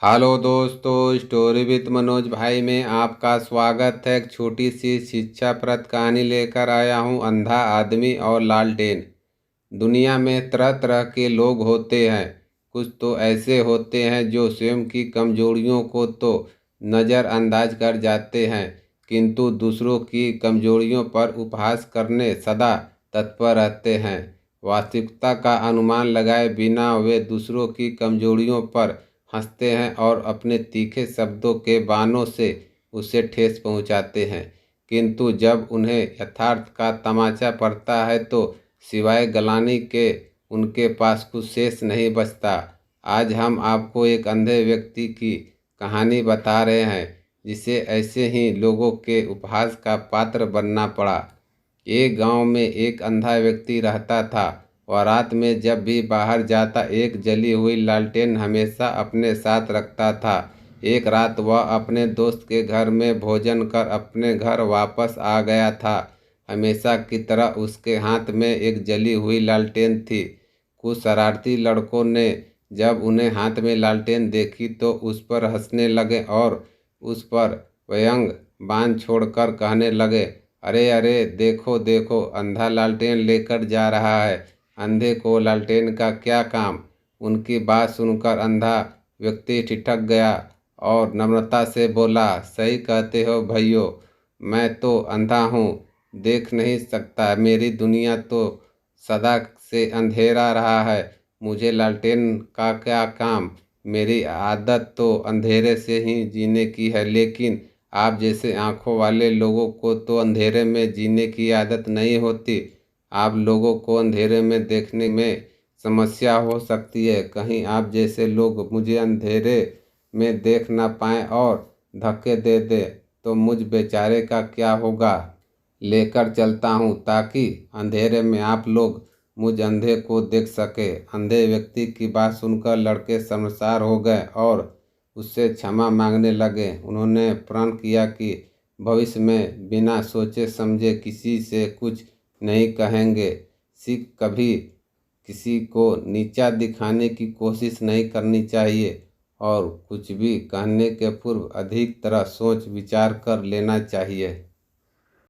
Hello दोस्तों, story with Manoj भाई में आपका स्वागत है। एक छोटी सी शिक्षाप्रद कहानी लेकर आया हूँ, अंधा आदमी और लालटेन। दुनिया में तरह तरह के लोग होते हैं। कुछ तो ऐसे होते हैं जो स्वयं की कमजोरियों को तो नज़रअंदाज कर जाते हैं, किंतु दूसरों की कमजोरियों पर उपहास करने सदा तत्पर रहते हैं। वास्तविकता का अनुमान लगाए बिना वे दूसरों की कमजोरियों पर हंसते हैं और अपने तीखे शब्दों के बानों से उसे ठेस पहुंचाते हैं। किंतु जब उन्हें यथार्थ का तमाचा पड़ता है तो सिवाय गलानी के उनके पास कुछ शेष नहीं बचता। आज हम आपको एक अंधे व्यक्ति की कहानी बता रहे हैं, जिसे ऐसे ही लोगों के उपहास का पात्र बनना पड़ा। एक गांव में एक अंधा व्यक्ति रहता था। वह रात में जब भी बाहर जाता एक जली हुई लालटेन हमेशा अपने साथ रखता था। एक रात वह अपने दोस्त के घर में भोजन कर अपने घर वापस आ गया था। हमेशा की तरह उसके हाथ में एक जली हुई लालटेन थी। कुछ शरारती लड़कों ने जब उन्हें हाथ में लालटेन देखी तो उस पर हंसने लगे और उस पर व्यंग बाण छोड़कर कहने लगे, अरे अरे, देखो देखो, अंधा लालटेन लेकर जा रहा है। अंधे को लालटेन का क्या काम। उनकी बात सुनकर अंधा व्यक्ति ठिठक गया और नम्रता से बोला, सही कहते हो भैया, मैं तो अंधा हूँ, देख नहीं सकता। मेरी दुनिया तो सदा से अंधेरा रहा है, मुझे लालटेन का क्या काम। मेरी आदत तो अंधेरे से ही जीने की है, लेकिन आप जैसे आंखों वाले लोगों को तो अंधेरे में जीने की आदत नहीं होती। आप लोगों को अंधेरे में देखने में समस्या हो सकती है। कहीं आप जैसे लोग मुझे अंधेरे में देख ना पाएँ और धक्के दे दे तो मुझ बेचारे का क्या होगा। लेकर चलता हूँ ताकि अंधेरे में आप लोग मुझ अंधे को देख सके। अंधे व्यक्ति की बात सुनकर लड़के शर्मसार हो गए और उससे क्षमा मांगने लगे। उन्होंने प्रण किया कि भविष्य में बिना सोचे समझे किसी से कुछ नहीं कहेंगे। सीख कभी किसी को नीचा दिखाने की कोशिश नहीं करनी चाहिए और कुछ भी कहने के पूर्व अधिक तरह सोच विचार कर लेना चाहिए।